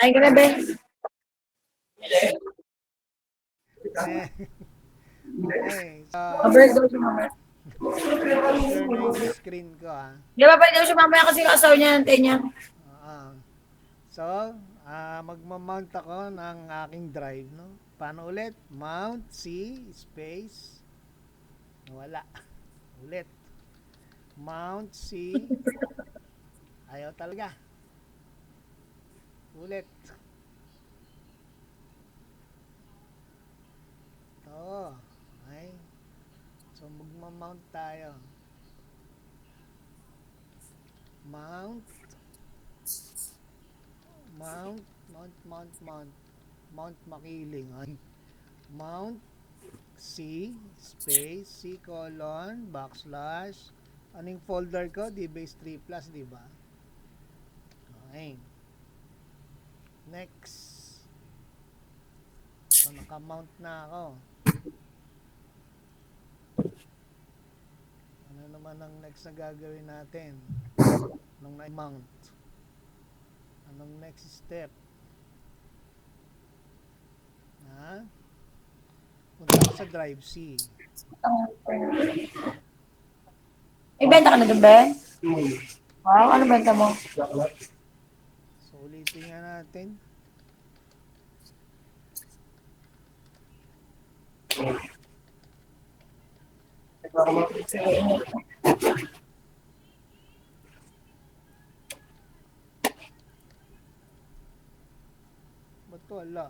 Ay, grabe. Eh, okay, so, Mabalik daw siya mamaya. share na yung screen ko ah. Di ba pwede daw siya mamaya kasi yung asawa niya, nantay niya. Ah, so, magmamount ako ng aking drive, no? Paano ulit? Mount C space wala. Ulit. Mount C. Ayaw talaga. Ulit. To. Okay. So, magmamount tayo. Mount. Mount. Mount, mount, mount. Mount Makiling. Ay. Mount C space C colon backslash anong folder ko? DBase 3 plus, di ba? Okay. Next. So, naka-mount na ako. Ano naman ang next na gagawin natin? Nung na-mount. Anong next step? Ha? Punta ka sa drive C. May benta ka na doon, Ben? Wow, ano benta mo? So, ulitin nga natin. Ba't wala?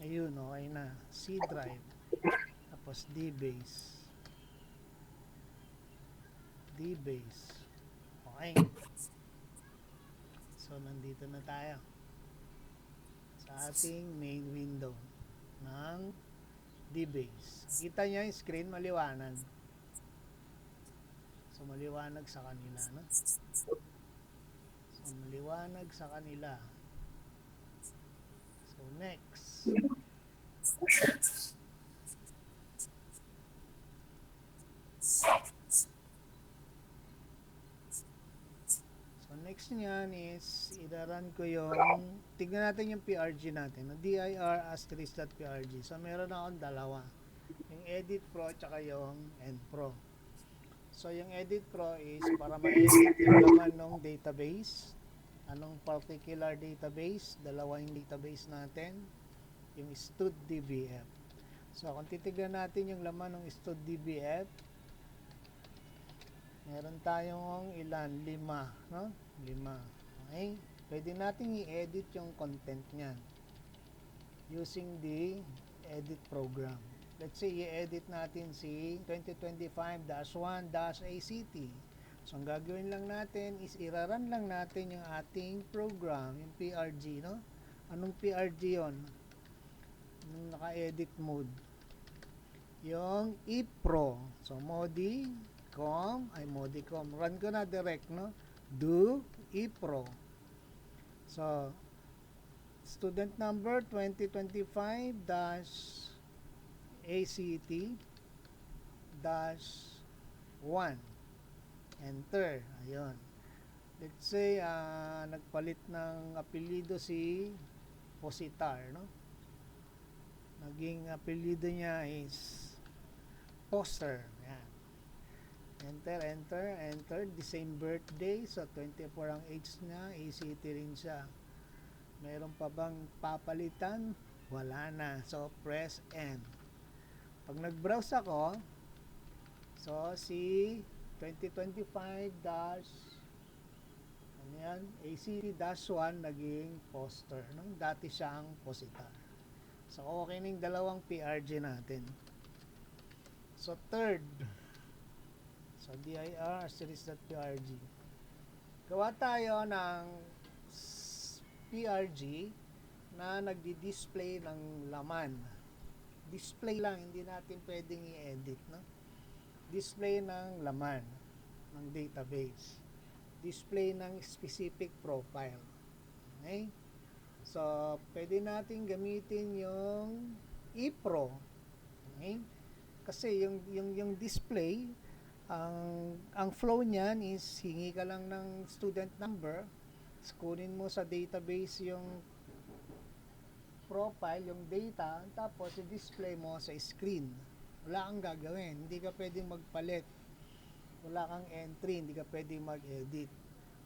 Ayun, okay na. C drive. Tapos DBase. DBase. Okay. So, nandito na tayo sa ating main window ng DBase. Kita nyo yung screen, maliwanag. So, maliwanag sa kanila, no? So, maliwanag sa kanila. So, next. So, next niyan is, iraran ko yung, tignan natin yung PRG natin. dir asterisk.prg. So, meron akong dalawa. Yung Edit Pro, tsaka yung End Pro. So, yung Edit Pro is para ma-edit yung laman ng database. Anong particular database? Dalawa yung database natin. Yung StudDBF. So, kung titignan natin yung laman ng StudDBF, meron tayong ilan? 5, no? 5. Okay? Pwede natin i-edit yung content niyan using the edit program. Let's say, i-edit natin si 2025-1-ACT. So, ang gagawin lang natin is iraran lang natin yung ating program, yung PRG, no? Anong PRG yon? Yung naka-edit mode. Yung ePro. So, modicom. Run ko na direct, no? Do ePro. So, student number 2025-ACT-1. Enter. Ayun. Let's say, nagpalit ng apelido si Positar, no? Naging apelido niya is Poster. Yan. Enter, enter, enter. The same birthday. So, 24 ang age niya. ACT rin siya. Meron pa bang papalitan? Wala na. So, press N. Pag nag-browse ako, so, si 2025 ano yan? ACT-1 naging Poster. No? Dati siyang Positar. So, okay na yung dalawang PRG natin. So, third. So, dir series.prg. Gawa tayo ng PRG na nagdi-display ng laman. Display lang, hindi natin pwedeng i-edit, no? Display ng laman ng database. Display ng specific profile. Okay? So, pwede natin gamitin yung ePro. Okay? Kasi yung display, ang flow niyan is hingi ka lang ng student number, kunin mo sa database yung profile, yung data, tapos i-display mo sa screen. Wala kang gagawin, hindi ka pwedeng magpalit, wala kang entry, hindi ka pwedeng mag-edit.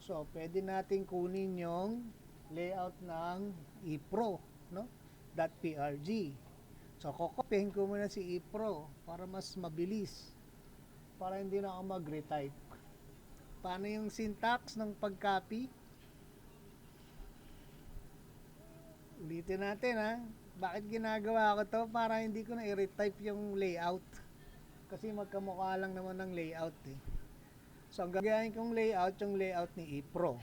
So, pwede natin kunin yung layout ng ePro, no? .prg. So, kokopyahin ko muna si ePro para mas mabilis, para hindi na ako mag-retype. Paano yung syntax ng pag-copy? Ulitin natin ha. Bakit ginagawa ko to? Para hindi ko na i-retype yung layout. Kasi magkamukha lang naman ng layout eh. So, ang gagawin kong layout, yung layout ni ePro.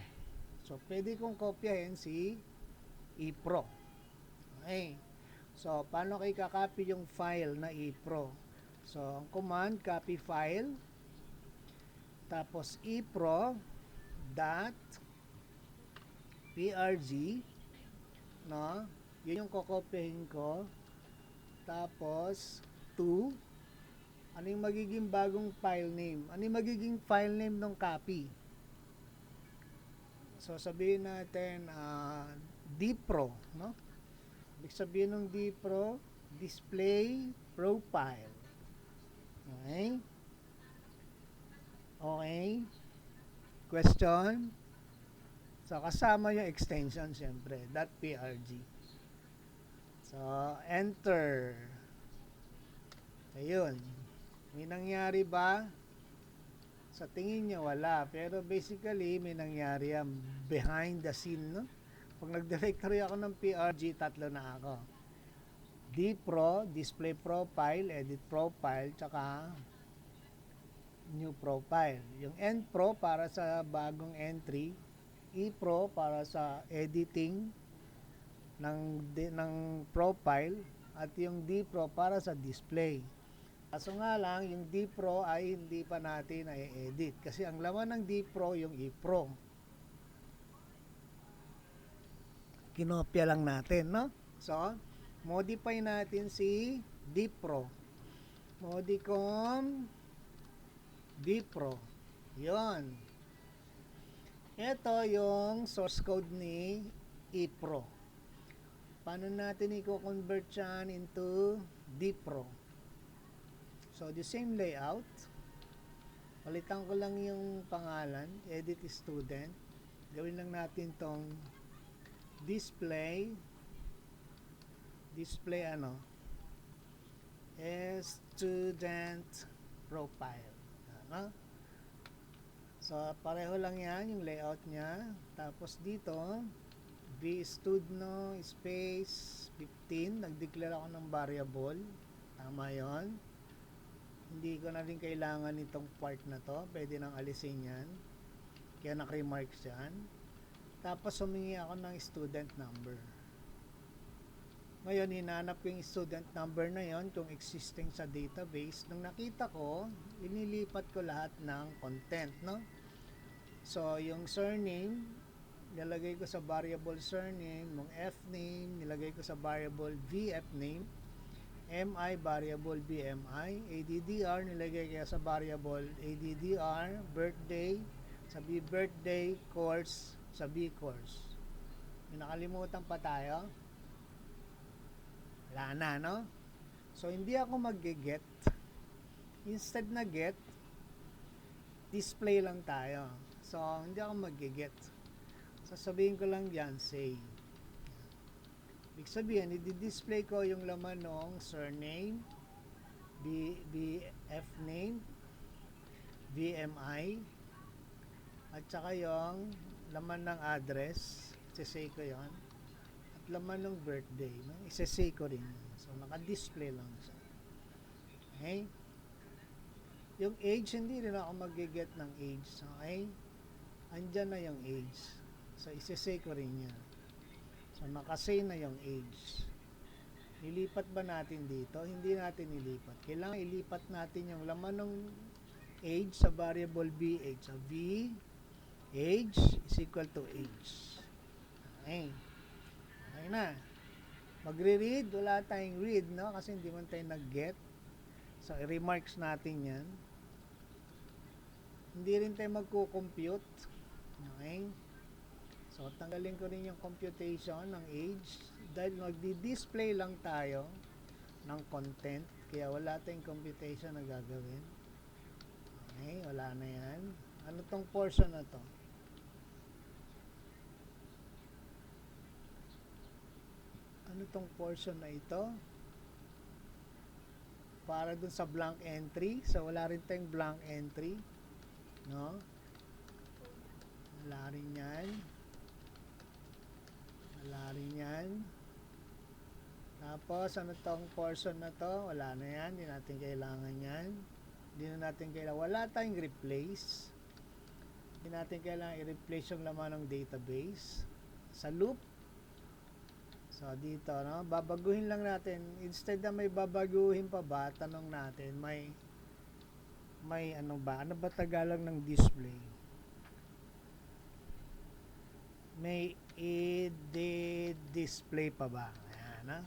So, pwede kong kopyahin si ePro. Okay. So, paano kayo kakopy yung file na ePro? So, ang command, copy file. Tapos, ePro dot prg, no? Yun yung kokopyahin ko. Tapos, to, ano yung magiging bagong file name? Ano yung magiging file name ng copy? So, sabihin natin, dpro, no? Ibig sabihin ng dpro, display profile. Okay? Okay? Question? So, kasama yung extension, siyempre, .prg. So, enter. Ayun. May nangyari ba? Sa tingin niya, wala. Pero basically, may nangyari yan behind the scene, no? Pag nag-directory ako ng PRG, tatlo na ako. dpro, display profile, edit profile, tsaka new profile. Yung endpro para sa bagong entry, ePro para sa editing ng profile, at yung dpro para sa display. Kaso nga lang, yung dpro ay hindi pa natin i-edit kasi ang laman ng dpro yung ePro. Kinopya lang natin, no? So, modify natin si dpro. Modicom dpro. Yon. Ito yung source code ni ePro. Paano natin i-convert yan into dpro? So, the same layout. Palitan ko lang yung pangalan, edit student. Gawin lang natin tong display student profile. Ano? So, pareho lang yan yung layout niya. Tapos dito, vstudno space 15. Nag-declare ako ng variable. Tama yon. Hindi ko na rin kailangan itong part na to. Pwede nang alisin yan. Kaya naka-remarks yan. Tapos humingi ako ng student number. Ngayon, hinanap ko yung student number na yon kung existing sa database. Nung nakita ko, inilipat ko lahat ng content, no? So, yung surname, nilagay ko sa variable surname, yung F-name, nilagay ko sa variable VF-name, MI, variable BMI, ADDR, nilagay ko sa variable ADDR, birthday, sabi birthday, course, sabi course. Yung nakalimutan pa tayo? Wala na, no? So, hindi ako mag-get. Instead na get, display lang tayo. So, hindi ako mag-get. Sasabihin ko lang dyan, say. Ibig sabihin, i-display ko yung laman ng surname, BF name, VMI, at saka yung laman ng address, isasay ko yon, at laman ng birthday, no? Isasay ko rin. So, naka-display lang siya. Okay? Yung age, hindi rin ako mag-get ng age. Okay? Andyan na yung age. So, isasay ko rin yan. So, nakasay na yung age. Nilipat ba natin dito? Hindi natin nilipat. Kailangan ilipat natin yung laman ng age sa variable BH. So, V, age is equal to age. Okay. Ayun na. Magre-read, wala tayong read, no? Kasi hindi man tayo nag-get. So, i-remarks natin yan. Hindi rin tayo magko-compute. Okay? So, tanggalin ko rin yung computation ng age. Dahil magdi-display lang tayo ng content. Kaya wala tayong computation na gagawin. Okay? Wala na yan. Ano tong portion na to? Ano tong portion na ito? Para dun sa blank entry. So, wala rin tayong blank entry. No? Wala rin yan. Wala rin yan. Tapos, ano tong portion na to? Wala na yan. Hindi natin kailangan yan. Hindi na natin kailangan. Wala tayong replace. Hindi natin kailangan i-replace yung laman ng database. Sa loop. So, dito, no? Babaguhin lang natin. Instead na may babaguhin pa ba, tanong natin, may ano ba? Ano ba Tagalog ng display? May i-display pa ba? Ayan, no?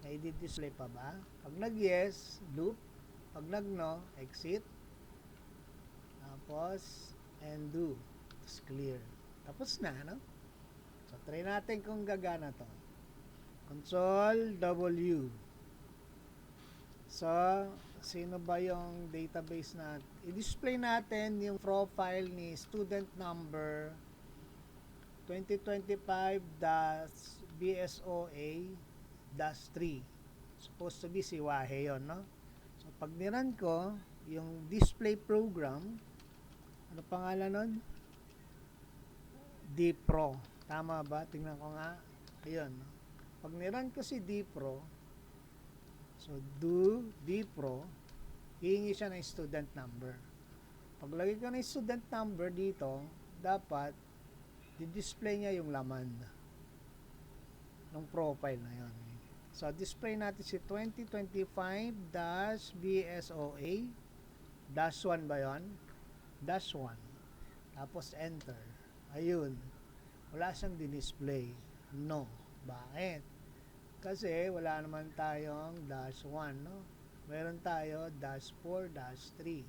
May i-display pa ba? Pag nag-yes, loop. Pag nag-no, exit. Tapos, and do. Tapos clear. Tapos na, no? So, try natin kung gagana to. Control W. So, sino ba yung database na i-display natin yung profile ni student number 2025-BSOA-3. Supposed to be si Wahe yun, no? So, pag niran ko, yung display program, ano pangalan nun? DPro. Tama ba? Tingnan ko nga. Ayun, no? Pag niran ko si DPro, so do DPro, hihingi siya ng student number. Pag lagay ko ng student number dito, dapat di-display niya yung laman ng profile na yun. So, display natin si 2025-BSOA-1 ba yun? -1. Tapos, enter. Ayun. Wala siyang di-display. No. Bakit? Kasi wala naman tayong -1, no? Meron tayo -4, -3.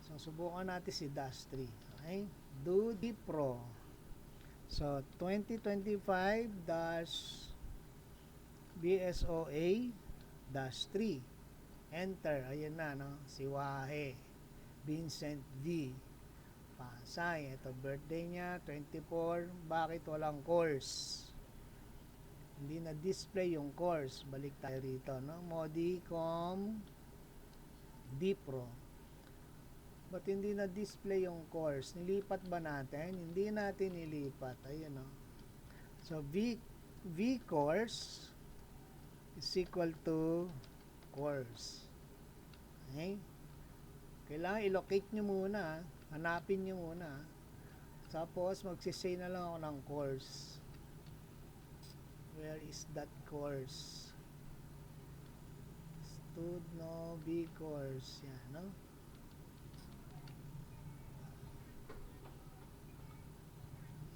So, subukan natin si -3. Okay? Do DPro. So, 2025-BSOA-3. Enter. Ayan na, no? Si Wahe. Vincent V. Pasay. Ito, birthday niya, 24. Bakit walang course? Hindi na-display yung course. Balik tayo rito, no? Modicom DPro. Ba't hindi na-display yung course? Nilipat ba natin? Hindi natin nilipat. Ayun, no? So, V course is equal to course. Okay? Kailangan i-locate nyo muna. Hanapin nyo muna. Tapos, magsisay na lang ako ng course. Where is that course? Studno B course. Yan, no?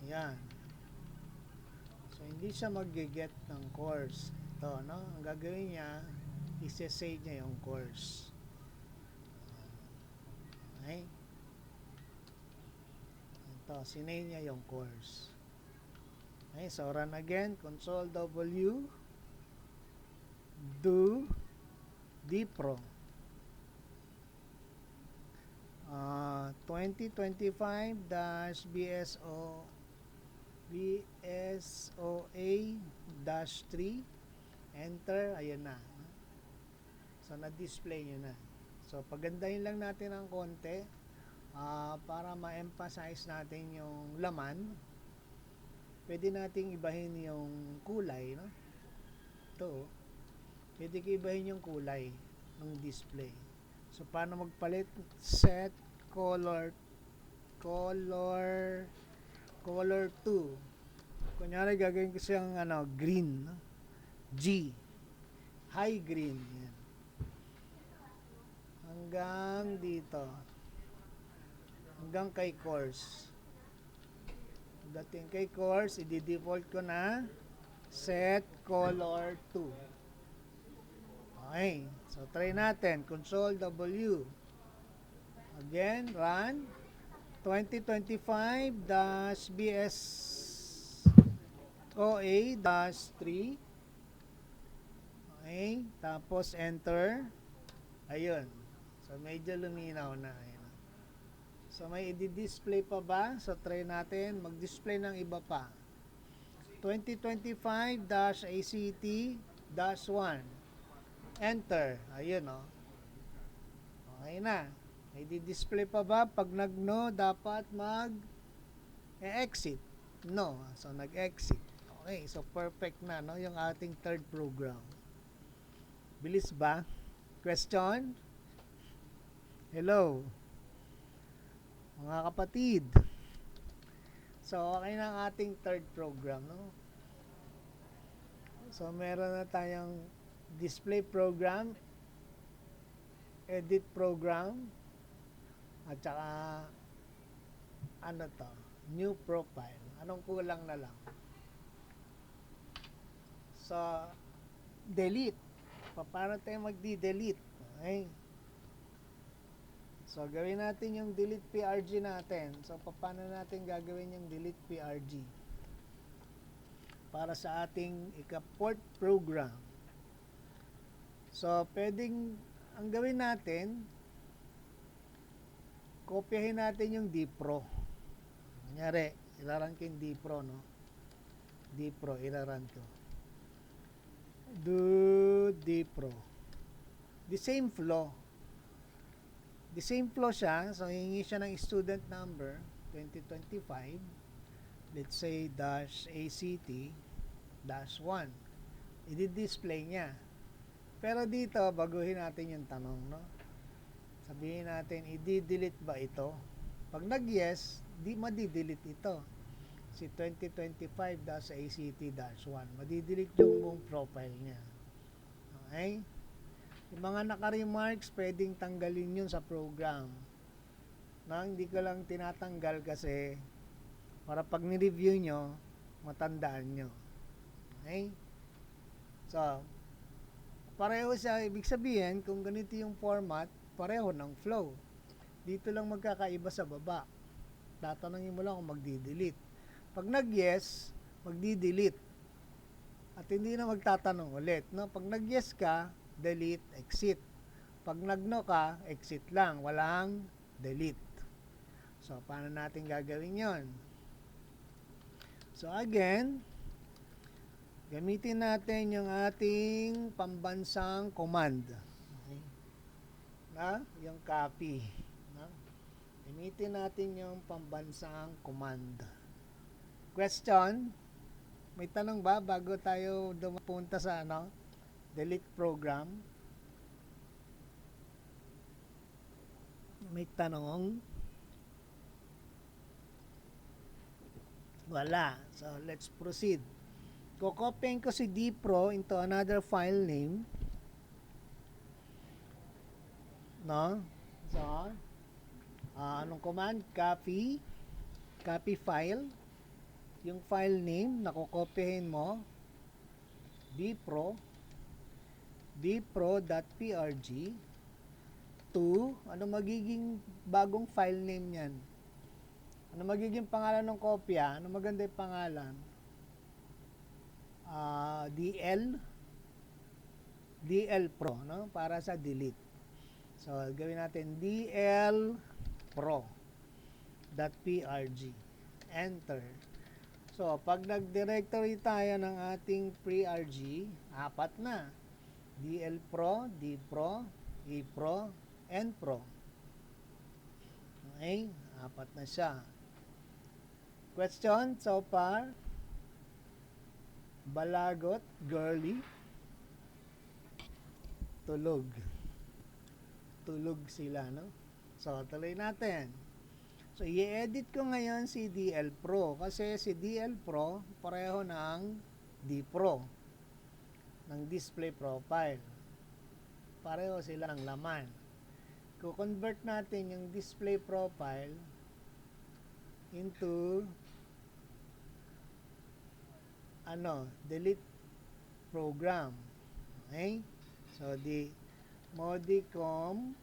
Yan. So, hindi siya mag-get ng course. Ito, no? Ang gagawin niya, isi-save niya yung course. Okay? Ito, sinay niya yung course. Okay, so run again. Control W. Do DPro. 2025-BSOA-3. Enter. Ayan na. So, na-display nyo na. So, pagandahin lang natin ng konti para ma-emphasize natin yung laman. Pwede nating ibahin yung kulay, no? Ito, pwede ko ibahin yung kulay ng display. So, paano magpalit? Set color 2. Kunyari, gagawin ko siyang green, no? G. High green. Yan. Hanggang dito. Hanggang kay course. Pagdating kay course, i-default ko na set color to. Okay. So, try natin. Control W. Again, run. 2025-BS OA-3. Okay. Tapos, enter. Ayun. So, medyo luminaw na. Ayun. So, may i-display pa ba? So, try natin. Mag-display ng iba pa. 2025-ACT-1. Enter. Ayun, o. Okay na. May di-display pa ba? Pag nag-no, dapat mag-exit. No. So, nag-exit. Okay. So, perfect na, no? Yung ating third program. Bilis ba? Question? Hello? Mga kapatid. So, okay na ang ating third program, no? So, meron na tayong display program, edit program, at saka ano to, new profile. Anong kulang na lang? So, delete. Paano tayo magdi-delete? Okay? So, gawin natin yung delete PRG natin. So, paano natin gagawin yung delete PRG? Para sa ating ika-fourth program. So, pwedeng, ang gawin natin, kopyahin natin yung dpro. Kunyari, ilaran ko yung dpro, no? Dpro, ilaran ko. Do dpro. The same flow. The same flow siya. So, hihingi siya ng student number, 2025. Let's say, -ACT-1. I-display niya. Pero dito, baguhin natin yung tanong, no? Sabihin natin, i-delete ba ito? Pag nag-yes, di madi-delete ito. Si 2025-ACT-1. Madi-delete yung buong profile niya. Okay? Yung mga naka-remarks, pwedeng tanggalin yun sa program. Na hindi ko lang tinatanggal kasi para pag ni-review nyo, matandaan nyo. Okay? So, pareho siya. Ibig sabihin, kung ganito yung format, pareho ng flow. Dito lang magkakaiba sa baba. Tatanungin mo lang kung magdi-delete. Pag nag-yes, magdi-delete. At hindi na magtatanong ulit. No? Pag nag-yes ka, delete, exit. Pag nag-no ka, exit lang. Walang delete. So, paano natin gagawin yon? So, again, gamitin natin yung ating pambansang command. Okay? Na? Yung copy. Na? Gamitin natin yung pambansang command. Question? May tanong ba bago tayo dumapunta sa delete program? May tanong? Wala. So, let's proceed. Kokopyahin ko si dpro into another file name. No? So, anong command? Copy file. Yung file name, nakokopyahin mo. dpro.prg to, ano magiging bagong file name yan? Ano magiging pangalan ng kopya? Ano maganda yung pangalan? DL Pro, no? Para sa delete. So, gawin natin DL Pro.prg. Enter. So, pag nag-directory tayo ng ating PRG, 4 na. DL Pro, D Pro, E Pro, N Pro. Okay? 4 na siya. Question so far? Balagot, girly. Tulog. Tulog sila, no? So, tuloy natin. So, i-edit ko ngayon si DL Pro kasi si DL Pro pareho ng D Pro ng display profile. Pareho sila ng laman. Ko-convert natin yung display profile into delete program. Okay? So, the Modicom,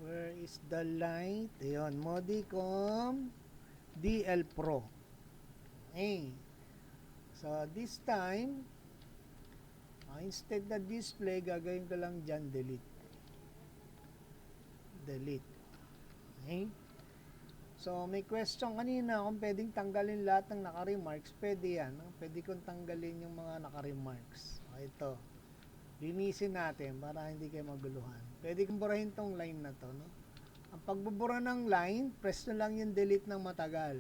where is the light? Ayun, Modicom DL Pro. Okay. So, this time, instead na display, gagawin ko lang dyan, delete. Delete. Okay? So, may question kanina kung pwedeng tanggalin lahat ng naka-remarks. Pwede yan. No? Pwede kong tanggalin yung mga naka-remarks. O, ito. Linisin natin para hindi kayo maguluhan. Pwede kong burahin tong line na to. No? Ang pagbubura ng line, press na lang yung delete ng matagal.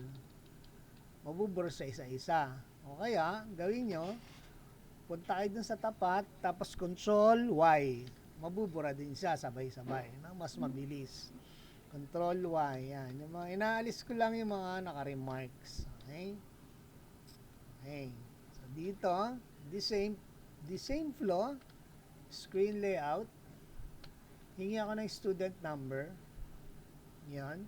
Mabubura sa isa-isa. O kaya, gawin nyo, punta kayo dun sa tapat, tapos Control Y. Mabubura din siya sabay-sabay. No? Mas mabilis. Control Y. Yan. Yung mga, inaalis ko lang yung mga naka-remarks. Okay? Okay. So, dito, the same flow, screen layout, hingi ako ng student number. Yan.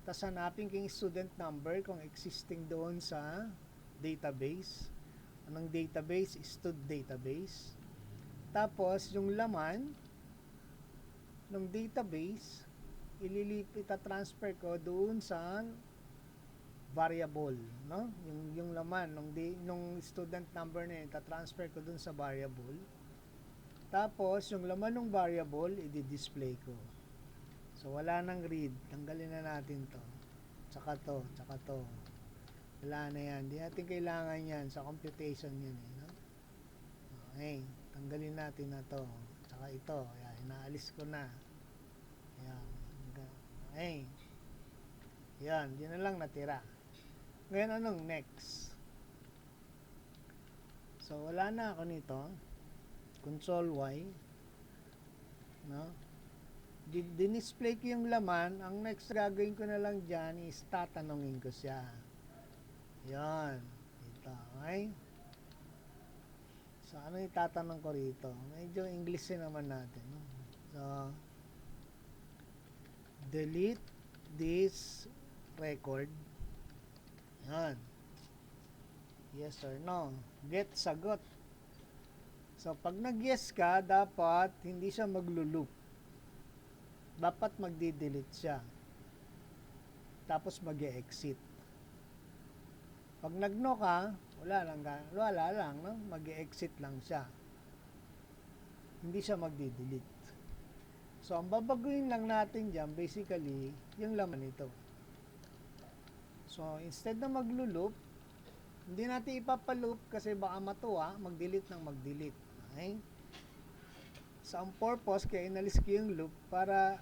Tapos hanapin ko yung student number kung existing doon sa database. Anong database? Stud database. Tapos, yung laman ng database, itatransfer ko doon sa variable, no? Yung laman nung student number na yun, itatransfer ko doon sa variable. Tapos, yung laman ng variable, i-display ko. So, wala nang read. Tanggalin na natin to. Tsaka to. Wala na yan. Di natin kailangan yan. Sa computation yan. No? Okay. Tanggalin natin na to. Tsaka ito. Ayan, inaalis ko na. Ayan. Okay. Yan. Di na lang natira. Ngayon, anong next? So, wala na ako nito. Control Y. No? Dinisplay ko yung laman. Ang next gagawin ko na lang dyan is tatanungin ko siya. Yan. Ito. Okay? So, ano yung tatanong ko rito? Medyo English naman natin. No? So, delete this record. Yan. Yes or no. Get sagot. So, pag nag-yes ka, dapat hindi siya maglo-loop. Dapat magdi-delete siya. Tapos mag-e-exit. Pag nag-no ka, wala lang, no? Mag-e-exit lang siya. Hindi siya magdi-delete. So, ang babaguhin lang natin dyan, basically, yung laman nito. So, instead na maglo-loop, hindi natin ipapaloop kasi baka matuwa, mag-delete ng mag-delete. Okay? So, ang purpose, kaya inalis ko yung loop para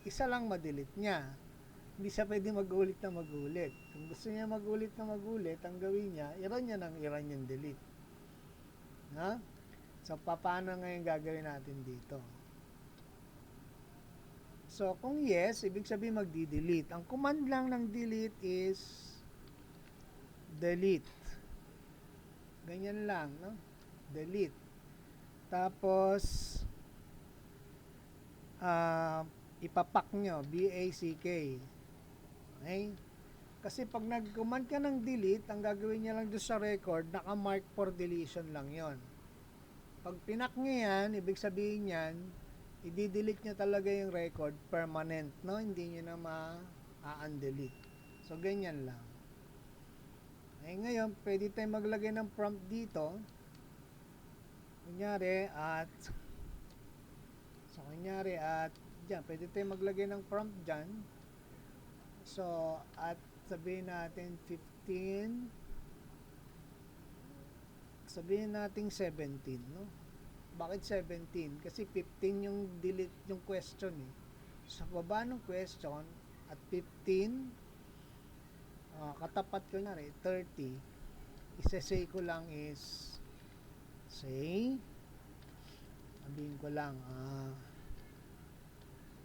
isa lang ma-delete niya. Hindi siya pwede mag-ulit na mag-ulit. Kung gusto niya mag-ulit na mag-ulit, ang gawin niya, i-run niya ng i-run yung delete. Ha? So, paano ngayon gagawin natin dito? So, kung yes, ibig sabihin magdi-delete. Ang command lang ng delete is delete. Ganyan lang, no? Delete. Tapos, ipapak nyo, B-A-C-K. Okay? Kasi pag nag-command ka ng delete, ang gagawin niya lang doon sa record, naka-mark for deletion lang yon. Pag pinak nyo yan, ibig sabihin yan, i-delete nyo talaga yung record permanent, no? Hindi nyo na ma-undelete. So, ganyan lang. Okay, ngayon, pwede tayong maglagay ng prompt dito. Kunyari, dyan, pwede tayong maglagay ng prompt dyan. So, at sabihin natin 15, sabihin natin 17, no? Bakit 17? Kasi 15 yung delete yung question eh. Sa baba ng question, at 15, katapat ko na rin, 30, isa-say ko lang is, say, sabihin ko lang,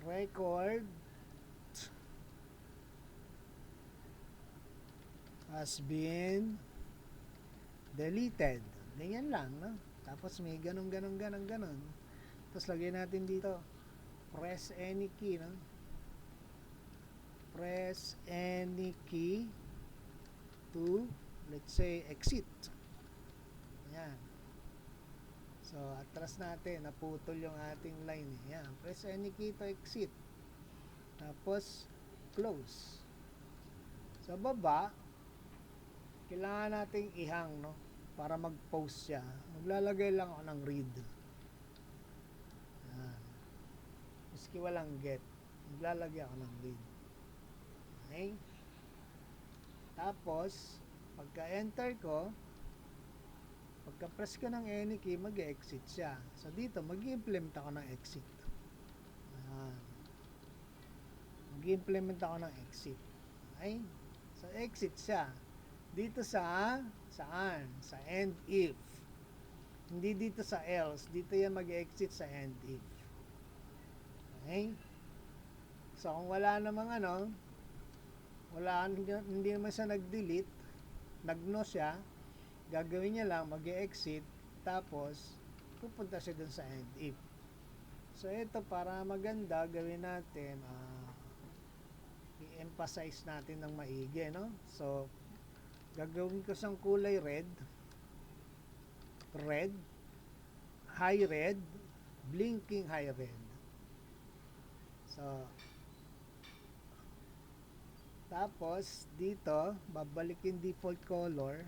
record has been deleted. Ganyan lang, no? Tapos may ganun. Tapos lagyan natin dito, press any key, no? Press any key to let's say exit. Ayan. So, atras natin, naputol yung ating line. Ayan, press any key to exit. Tapos, close. Sa baba, kailangan nating ihang, no? Para mag-post siya. Maglalagay lang ako ng read. Ayan. Miski walang get. Maglalagay ako ng read. Okay? Tapos, pagka-enter ko, pagka-press ko ng any key, mag-exit siya. So, dito, mag-implement ako ng exit. Ayan. Mag-implement ako ng exit. Okay? So, exit siya. Dito sa, saan? Sa end if. Hindi dito sa else. Dito yan mag-exit sa end if. Okay? So, kung wala namang hindi naman siya nag-delete, nag-no siya, gagawin niya lang, mag-exit, tapos, pupunta siya dun sa end if. So, ito, para maganda, gawin natin, i-emphasize natin ng maigi, no? So, gagawin ko siyang kulay red, high red, blinking high red. So, tapos, dito, babalikin default color,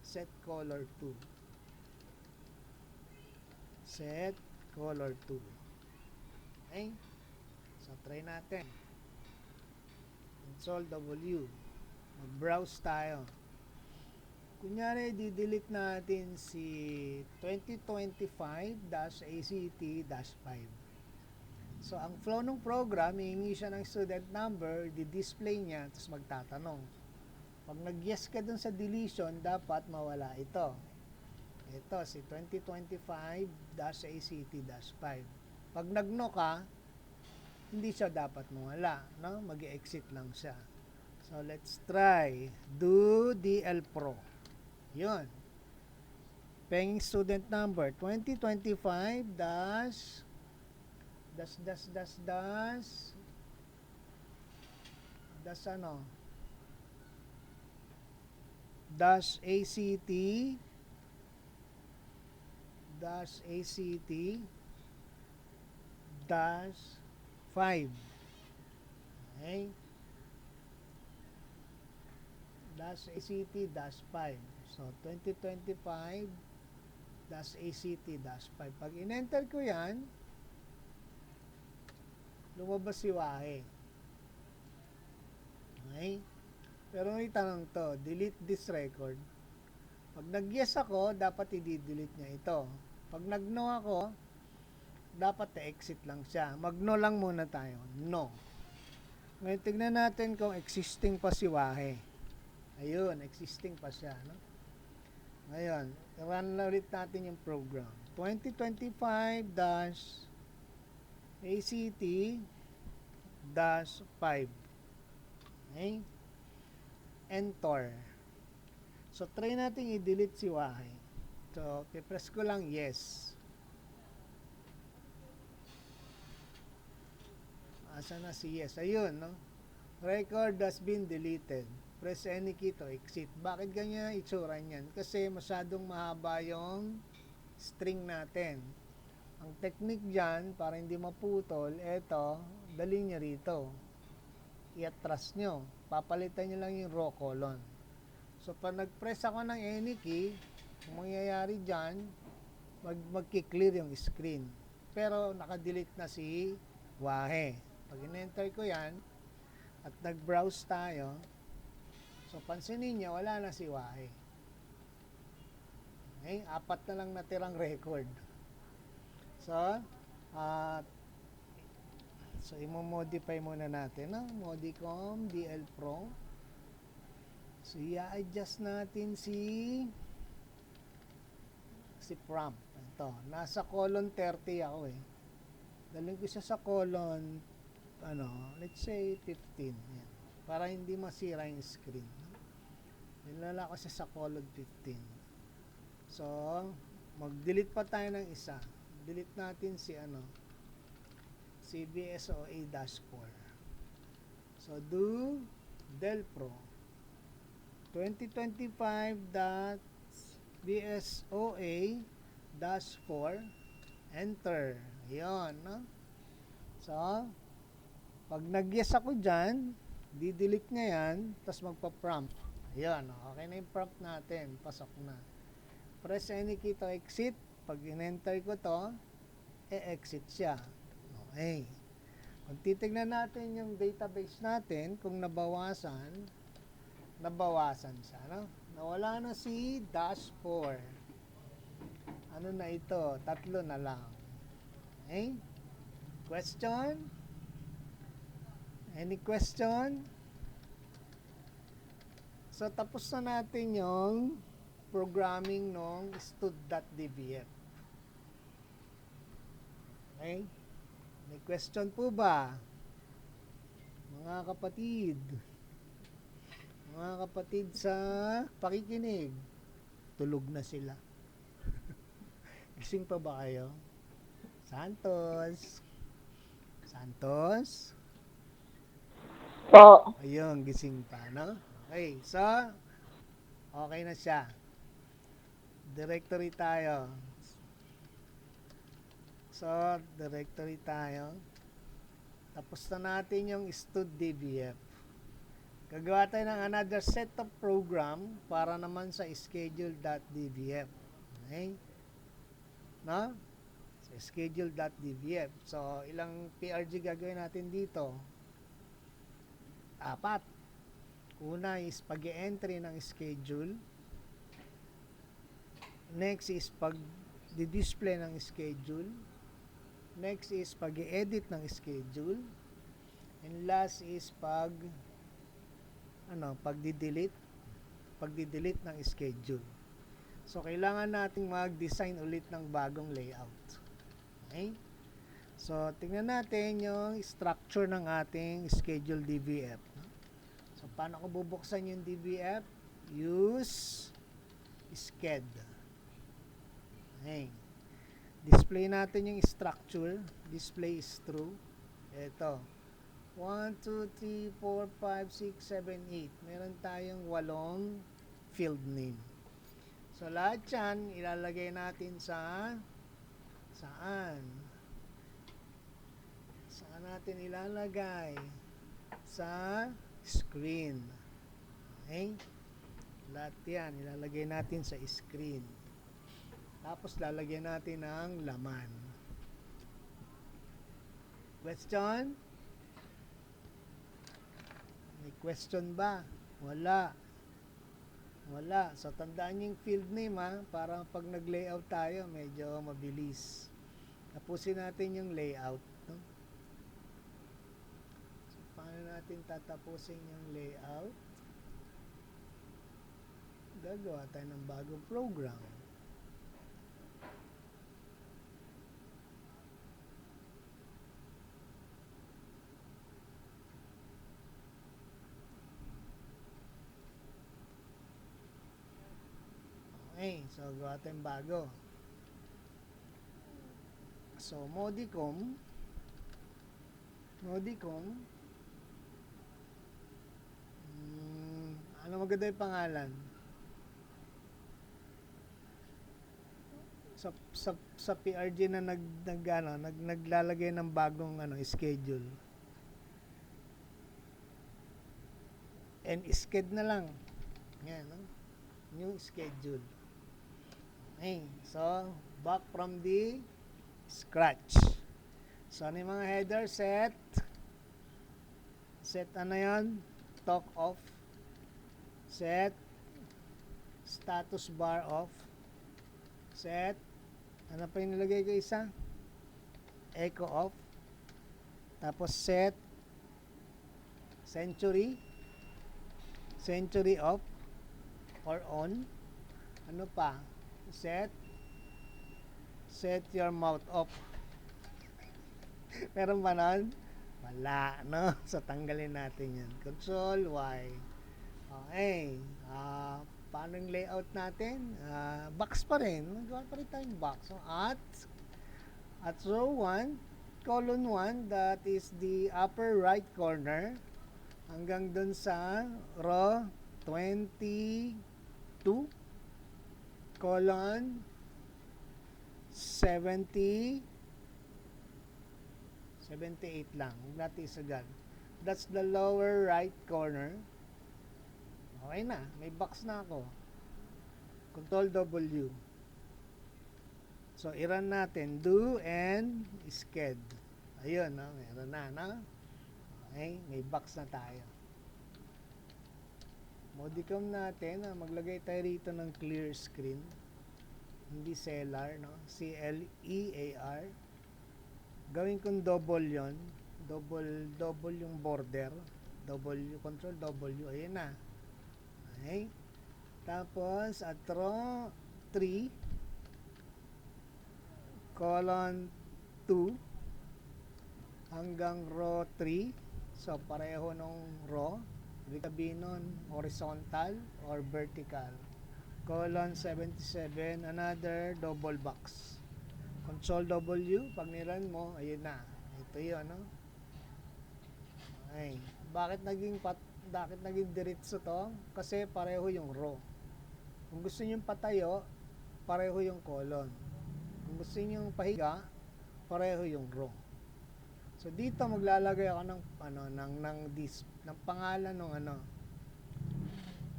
set color 2. Set color 2. Okay? So, try natin. Console W. Mag-browse tayo. Kunyari, di-delete natin si 2025-ACT-5. So, ang flow ng program, hihingi siya ng student number, di-display niya, tapos magtatanong. Pag nag-yes ka dun sa deletion, dapat mawala ito. Ito, si 2025-ACT-5. Pag nag-no ka, hindi siya dapat mawala. No? Mag-exit lang siya. So, let's try. Do DL Pro. Yun. Penging student number, 2025 dash ano? Dash ACT dash 5. Okay? Dash ACT dash 5. So, 2025 dash ACT dash 5. Pag in-enter ko yan, lumabas si Wahe. Okay? Pero may tanong to, delete this record. Pag nag-yes ako, dapat i-delete niya ito. Pag nag-no ako, dapat na-exit lang siya. Mag-no lang muna tayo. No. Ngayon, tignan natin kung existing pa si Wahe. Ayun, existing pa siya. No? Ngayon, run na ulit natin yung program. 2025-ACT-5. Okay? Enter. So, try natin i-delete si Wahe. So, i-press ko lang yes. Asa na si yes? Ayun, no? Record has been deleted. Press any key to exit. Bakit ganyan itsura niyan? Kasi masyadong mahaba yung string natin. Ang technique dyan, para hindi maputol, eto, dali niya rito. I-atras nyo. Papalitan nyo lang yung row colon. So, pag nag-press ako ng any key, ang mangyayari dyan, magki-clear yung screen. Pero, naka-delete na si Wahe. Pag in-enter ko yan, at nag-browse tayo, so, pansinin nyo, wala na si Wahe. Okay? 4 na lang natirang record. So, i-modify muna natin. No? Modicom, DL Pro. So, i-adjust natin si prompt. Ito, nasa colon 30 ako eh. Dalhin ko siya sa colon, let's say 15. Yan. Para hindi masira yung screen. Nilala ko siya sa colon 15. So, mag-delete pa tayo ng isa. Delete natin si CBSOA-4. So, do del pro. 2025.bsoa-4, enter. Yun, no? So, pag nag-yes ako dyan, di-delete niya yan, tapos magpa-prompt. Ayun, okay na yung prompt natin. Pasok na. Press any key to exit. Pag in-enter ko to, e-exit siya. Okay. Kung titignan natin yung database natin, kung nabawasan siya, no? Nawala na si -4. Ano na ito? 3 na lang. Okay? Question? Any question? So, tapos na natin yung programming ng stud.dbf. Okay? May question po ba? Mga kapatid. Mga kapatid sa pakikinig. Tulog na sila. Gising pa ba kayo? Santos. Santos? Po. Ayun, gising pa, no? Okay, so, okay na siya. Directory tayo. So, directory tayo. Tapos na natin yung stud.dbf. Gagawa tayo ng another set of program para naman sa schedule.dbf. Okay? No? So, schedule.dbf. So, ilang PRG gagawin natin dito? 4. Una is pag-e-entry ng schedule. Next is pag-display ng schedule. Next is pag-e-edit ng schedule. And last is pag-delete ng schedule. So, kailangan nating mag-design ulit ng bagong layout. Okay? So, tingnan natin yung structure ng ating schedule DBF. So, paano ko bubuksan yung DBF? Use sched. Okay. Display natin yung structure. Display is true. Ito. 1, 2, 3, 4, 5, 6, 7, 8. Meron tayong 8 field name. So, lahat yan, ilalagay natin sa saan? Saan natin ilalagay? Sa screen. Okay? Lahat yan, ilalagay natin sa screen. Tapos, lalagyan natin ng laman. Question? May question ba? Wala. Wala. So, tandaan yung field name, ha? Para pag nag-layout tayo, medyo mabilis. Tapusin natin yung layout. No? So, paano natin tatapusin yung layout? Gagawa tayo ng bagong program. Okay, so gawa tayong bago. So, Modicom, ano maganda yung pangalan? Sa PRG na naglalagay ng bagong schedule. And sched na lang. Yan, no? New schedule. Okay, so back from the scratch. So, ano yung mga header? Set ano yan? Talk off. Set status bar off. Set ano pa yung nilagay ko isa? Echo off. Tapos set century off or on. Ano pa? Set your mouth off. Meron ba nun? Wala, no? So, tanggalin natin yan. Control Y. Okay. Paano yung layout natin? Box pa rin. Magawa pa rin tayong box. So, at row 1, column 1, that is the upper right corner, hanggang dun sa row 22 colon 70 78 lang. Huwag natin isagad. That's the lower right corner. Okay na. May box na ako. Control W. So, i-run natin. Do and sked. Ayun, no? Meron na, no? Okay. May box na tayo. Modicum natin. Maglagay tayo rito ng clear screen. Hindi cellar, no? C-L-E-A-R. Gawin kong double yon, double yung border, control W, ayun na. Okay. Tapos at row 3 colon 2 hanggang row 3, so pareho nung row, ibig sabihin nun horizontal or vertical. Colon 77, another double box. Control W, pag niran mo, ayun na. Ito yun, no? Okay. Bakit naging diretso to? Kasi pareho yung row. Kung gusto niyo patayo, pareho yung colon. Kung gusto niyo pahiga, pareho yung row. So dito maglalagay ako ng ng pangalan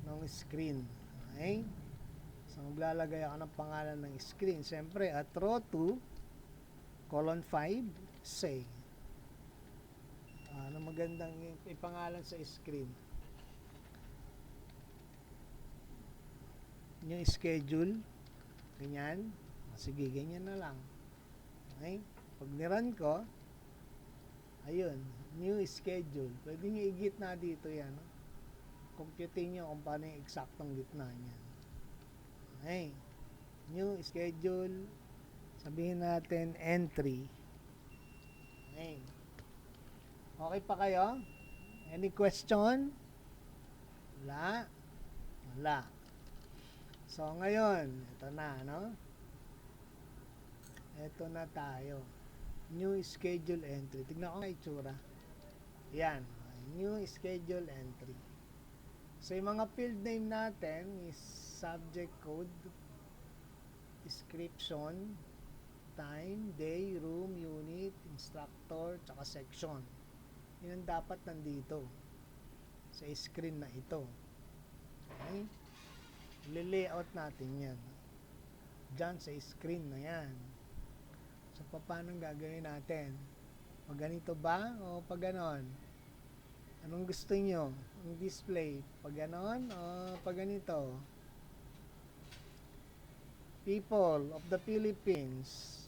ng screen. Okay? So, maglalagay ako ng pangalan ng screen. Siyempre, at row 2, colon 5, say. Ano magandang ipangalan sa screen? Yung schedule. Ganyan. Sige, ganyan na lang. Okay? Pag niran ko, ayun, new schedule. Pwede nyo i-gitna dito yan. No? Computing nyo kung paano yung eksaktong gitna niyan. Okay. New schedule. Sabihin natin entry. Okay. Okay pa kayo? Any question? Wala? Wala. So, ngayon, ito na, no? Ito na tayo. New schedule entry. Tignan ko nga itsura. Yan. New schedule entry. So, yung mga field name natin is subject code, description, time, day, room, unit, instructor, tsaka section. Yun ang dapat nandito sa screen na ito. Okay? Layout natin yan. Diyan sa screen na yan. So, paano gagawin natin? Pag ganito ba o pag ganon? Anong gusto nyo? Ang display? Pag ganon o pag ganito? People of the Philippines.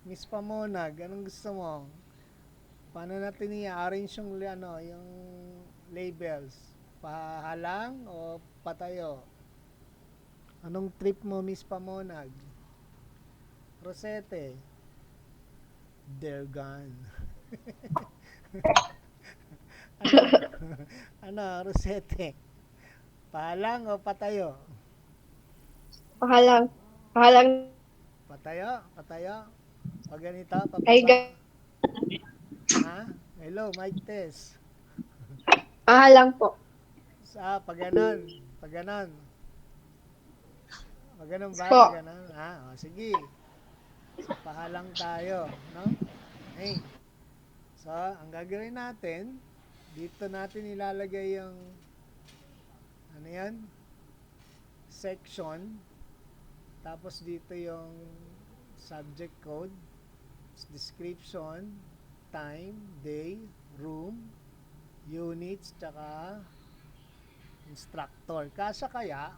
Miss Pamonag, anong gusto mo? Paano natin i-arrange yung labels? Pahalang o patayo? Anong trip mo, Miss Pamonag? Rosete. They're gone. ano, Rosete? Pahalang o patayo? Pahalang. Pahalang. Patayo? Pag ganito, Ay, pababa. Ha? Hello, mic test. pahalang po. Pag ganon. Pag ganon ba? Po. Pag ganon? Sige. So, pahalang tayo, no? Okay. So, ang gagawin natin, dito natin ilalagay yung section. Tapos dito yung subject code, description, time, day, room, units, tsaka instructor. Kasa kaya,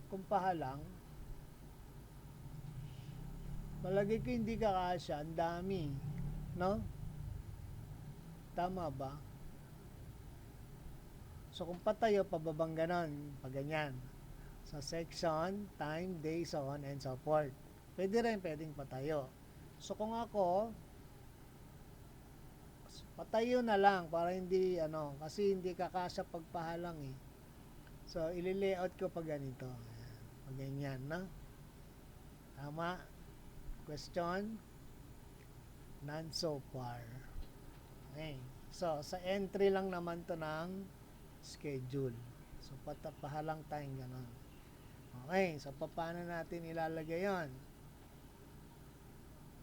kung pahalang, palagay ko hindi kakasya, ang dami. No? Tama ba? So, kung patayo, pababang ganon, pag ganyan. So, section, time, day, so on, and so forth. Pwedeng patayo. So, kung ako, patayo na lang para hindi, kasi hindi kakasya pagpahalang eh. So, ili-layout ko pag ganito. Pag ganyan, no? Tama? Question? None so far. Okay. So, sa entry lang naman to ng schedule. So, pahalang tayong ganon. Okay, so paano natin ilalagay yon?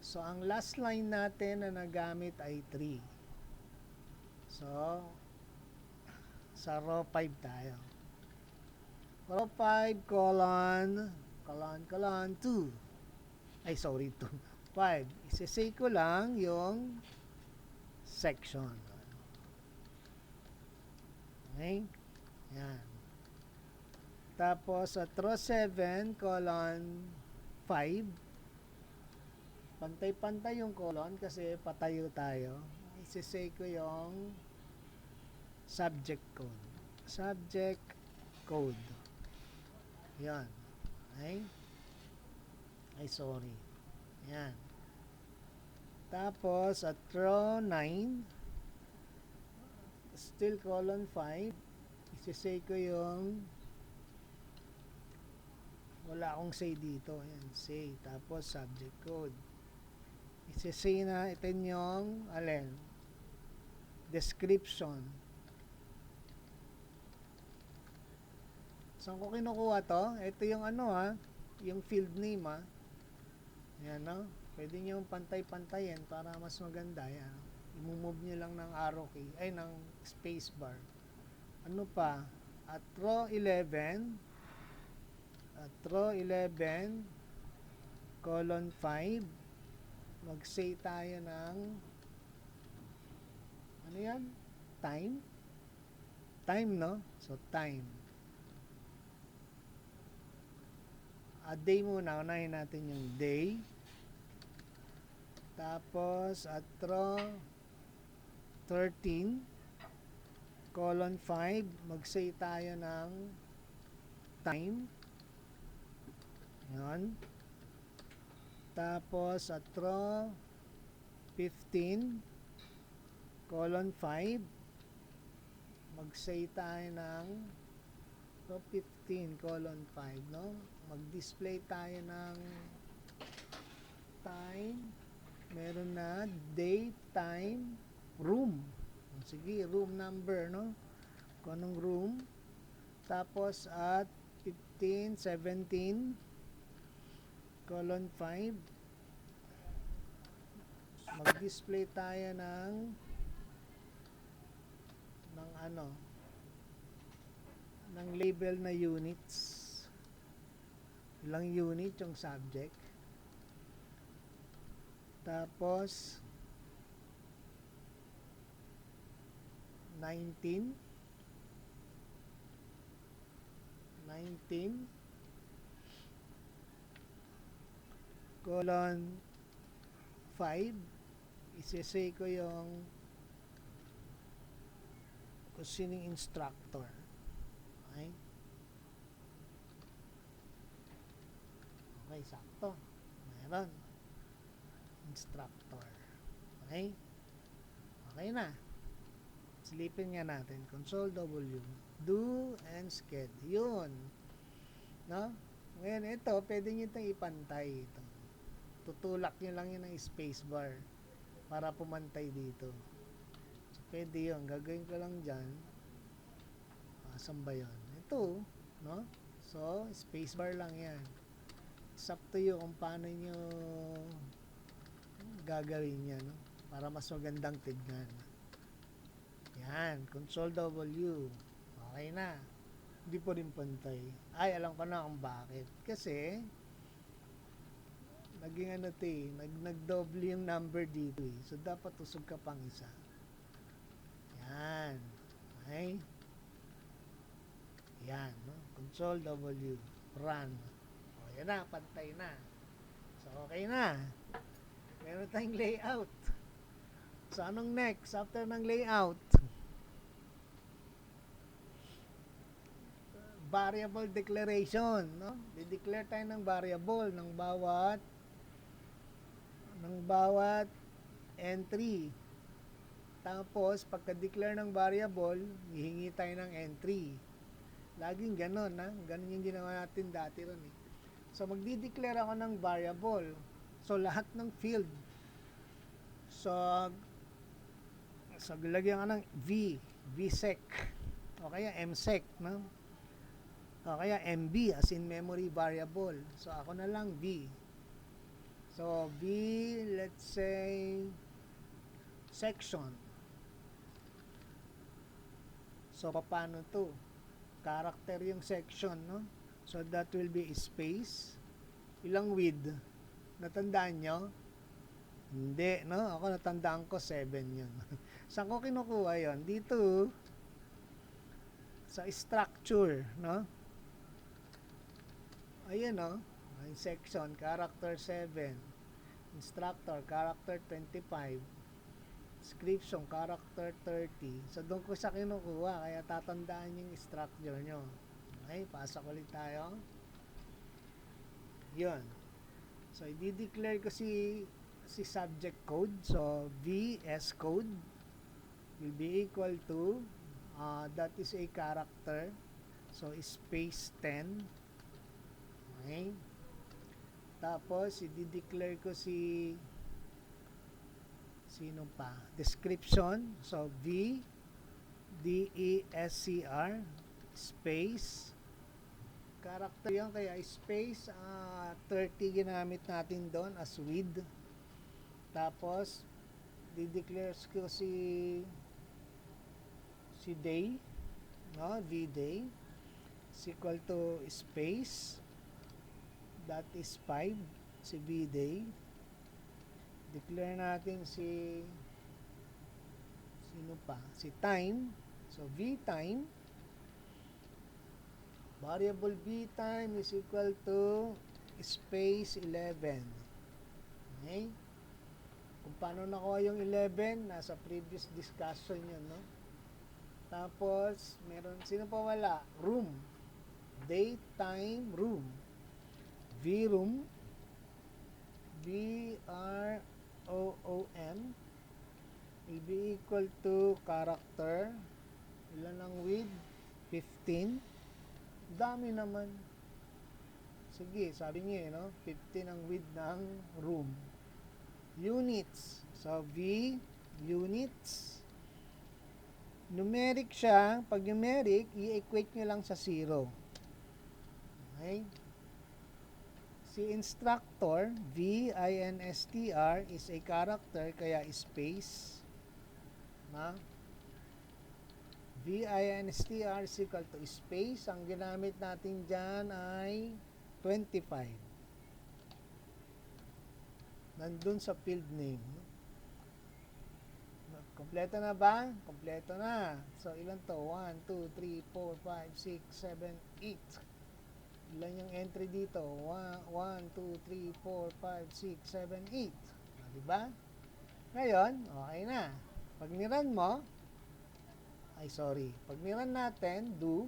So, ang last line natin na nagamit ay 3. So, sa row 5 tayo. Row 5, colon 2. Ay, sorry, 2. 5. Isisay ko lang yung section. Okay? Yan. Tapos, at row 7, colon 5. Pantay-pantay yung colon kasi patayo tayo. Isisay ko yung subject code. Subject code. Yan. Okay? Ay, sorry. Yan. Tapos, at row 9, still colon 5, isisay ko yung wala akong say dito. Ayan, say. Tapos, subject code. Isisay na itin yung alin? Description. Saan ko kinukuha to? Ito yung ano yung field name Ayan Pwede nyo pantay-pantayin para mas maganda. Ayan. I-move nyo lang ng arrow key, ng space bar. Ano pa? At row 11, colon 5, mag-say tayo ng ano yan? Time? Time, no? So, time. A day muna. Unahin natin yung day. Tapos, at row 13, colon 5, mag-say tayo ng time. Yan. Tapos, at row 15, colon 5, mag-say tayo ng row 15, colon 5, no? Mag-display tayo ng time. Meron na date, time, room. Sige, room number, no? Kung anong room. Tapos, at 15, 17, colon 5, mag-display tayo ng label na units. Ilang unit yung subject. Tapos 19 colon 5, isesay ko yung kung sinong instructor. Okay? Okay, sakto. Meron. Instructor. Okay? Okay na. Silipin nga natin. Control W. Do and sched. Yun. No? Ngayon, ito, pwede nyo itong ipantay. Ito. Tutulak nyo lang yun ng spacebar para pumantay dito. So, pwede yun. Gagawin ko lang dyan. Saan ba yun? Ito. No? So, spacebar lang yan. It's up to you kung paano nyo gagawin yan, no? Para mas magandang tignan. Yan, Control W. Okay na. Hindi po rin pantay. Ay, alam ko na kung bakit. Kasi, naging nagdoble yung number dito So, dapat usog ka pang isa. Yan. Okay? Yan, no? Control W. Run. O, yan na, pantay na. So, okay na. Meron tayong layout. So, anong next after ng layout? Variable declaration, no? Di-declare tayo ng variable ng bawat entry. Tapos, pagka-declare ng variable, hihingi tayo ng entry. Laging ganon, Ganon yung ginawa natin dati ron, So, magdi-declare ako ng variable. So, lahat ng field. So, lagyan ka ng VSEC. O kaya MSEC, no? O kaya MB as in memory variable. So ako na lang V. So V, let's say section. So paano to? Character yung section, no? So that will be space. Ilang width? Natandaan nyo? Hindi, no? Ako natandaan ko 7 yun. Saan ko kinukuha yun? Dito, sa structure, no? Ayan, no? Ang section, character 7. Instructor, character 25. Description, character 30. So, doon ko sa kinukuha. Kaya tatandaan yung structure nyo. Okay, pasok ulit tayo. Yun. So, i-declare ko si subject code. So, VS code will be equal to that is a character. So, space 10. Okay. Tapos, i-declare ko sino pa? Description. So, V DESCR space character yan, kaya space 30 ginamit natin doon as width. Tapos di-declare ko si day, no? VDay is equal to space that is 5 si VDay. Declare natin sino pa? Si time. So VTime, variable VTime is equal to space 11. Okay? Kung paano nakuha yung 11, nasa previous discussion yun, no? Tapos, meron, sino pa wala? Room. Daytime room. VRoom. VROOM will be equal to character. Ilan ang width? 15. Dami naman. Sige, sabi niya, no? 15 ang width ng room. Units. So, V, units. Numeric siya. Pag numeric, i-equate nyo lang sa 0. Okay? Si instructor, VINSTR, is a character, kaya space. Na? VINSTR is equal to space. Ang ginamit natin dyan ay 25. Nandun sa field name. Kompleto na ba? Kompleto na. So, ilan to? 1, 2, 3, 4, 5, 6, 7, 8. Ilan yung entry dito? 1, 2, 3, 4, 5, 6, 7, 8. Diba? Ngayon, okay na. Pag niran mo, pag niran natin, do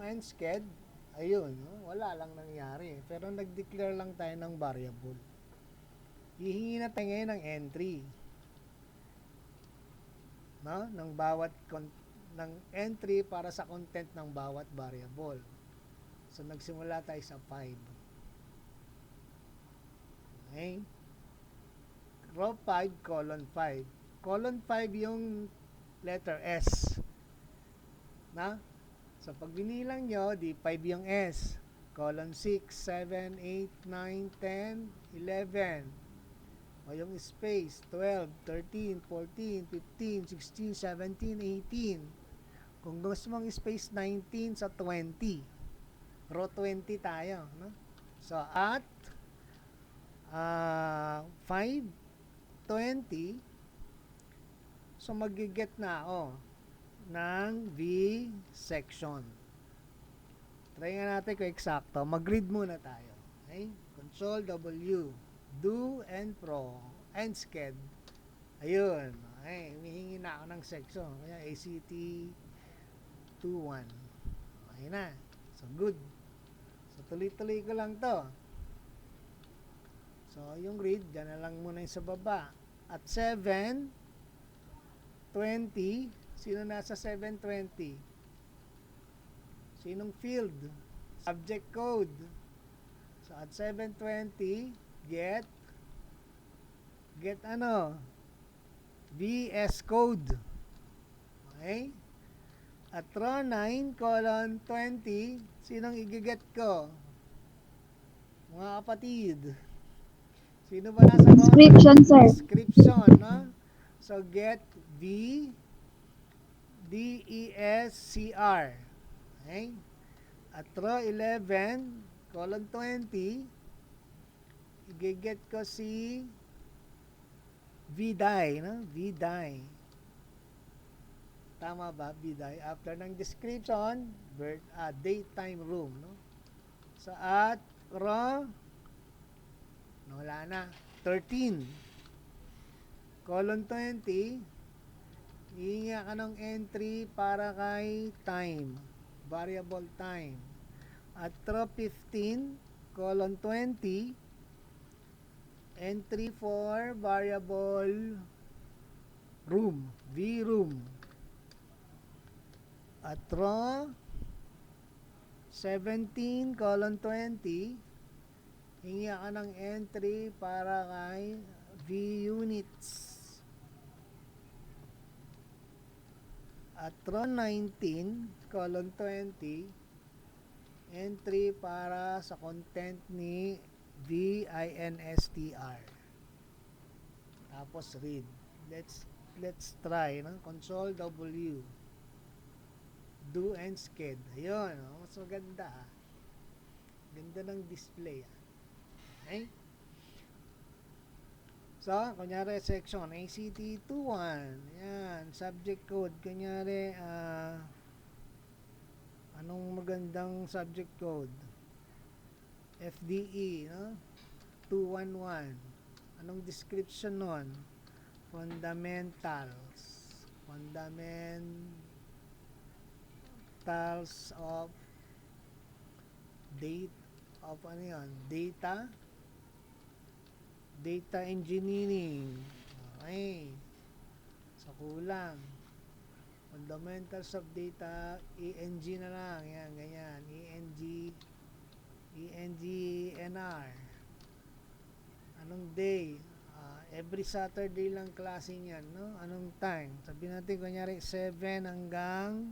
and sched, ayun, wala lang nangyari. Pero nag-declare lang tayo ng variable. Hihingi na tayo ngayon ng entry. No? Ng bawat ng entry para sa content ng bawat variable. So, nagsimula tayo sa 5. Okay? Row 5, colon 5. Colon 5 yung letter S. Na? So, pag binilang nyo, di 5 yung S. Colon 6, 7, 8, 9, 10, 11. O yung space, 12, 13, 14, 15, 16, 17, 18. Kung gusto mong space 19 sa 20. Row 20 tayo. No? So, at 5, 20, so magiget na ako ng V section. Try nga natin kung eksakto. Mag-read muna tayo. Okay? Control W. Do and pro and sched. Ayun. Okay. Humihingi na ako ng section. Kaya ACT 21. Okay na. So, good. So, tuloy-tuloy ko lang to. So, yung read, dyan na lang muna yung sa baba. At 7, 20, sino nasa 720? Sinong field? Subject code. So, at 720, get ano? VS code. Okay? At row 9, colon 20, sinong igiget ko? Mga kapatid. Sino ba nasa row 9? Description, sir. Description, no? So, get V, D-E-S-C-R. Okay? At row 11, colon 20, igiget ko si VDI, no? VDI. Tama ba, VDI? After ng description, daytime room, no? So, at row, wala na, 13, colon 20, hihinga ka ng entry para kay time, variable time. At row 15, colon 20, entry for variable room, V room. At row 17, colon 20, hingi ka ng entry para kay V units. At row 19, colon 20, entry para sa content ni VINSTR. Tapos read. Let's try, no? Control W. Do and sked. Ayun, oh, mas maganda. Ganda ng display. Okay? So, kunyari section ACT 21. Yan, subject code. Kunyari, anong magandang subject code? FDE, no? 211. Anong description nun? Fundamentals of data engineering. Okay, so kulang, fundamentals of data, ENG na lang, yan, ganyan, ENGNR. Anong day? Every Saturday lang klase niyan, no? Anong time? Sabihin natin kunyari 7 hanggang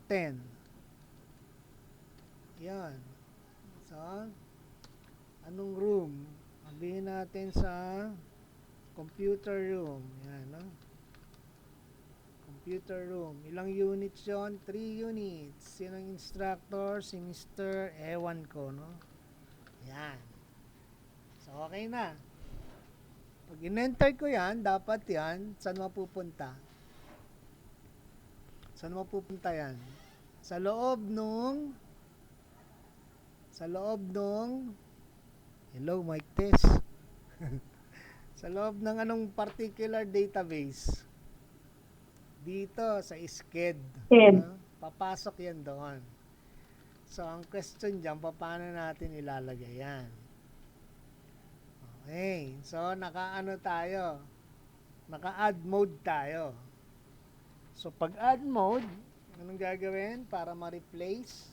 10. Yan. So, anong room? Sabihin natin sa computer room. Yan, no? Computer room. Ilang units yon? 3 units. Yan ang instructor, si Mr. Ewan ko, no? Yan. So, okay na. Pag in-enter ko yan, dapat yan, saan mapupunta? Saan mapupunta yan? Sa loob nung hello, mic test. Sa loob ng anong particular database? Dito, sa sked. Sked. Papasok yan doon. So, ang question dyan, paano natin ilalagay yan? Okay. So, naka-add mode tayo. So, pag add mode, anong gagawin para ma-replace?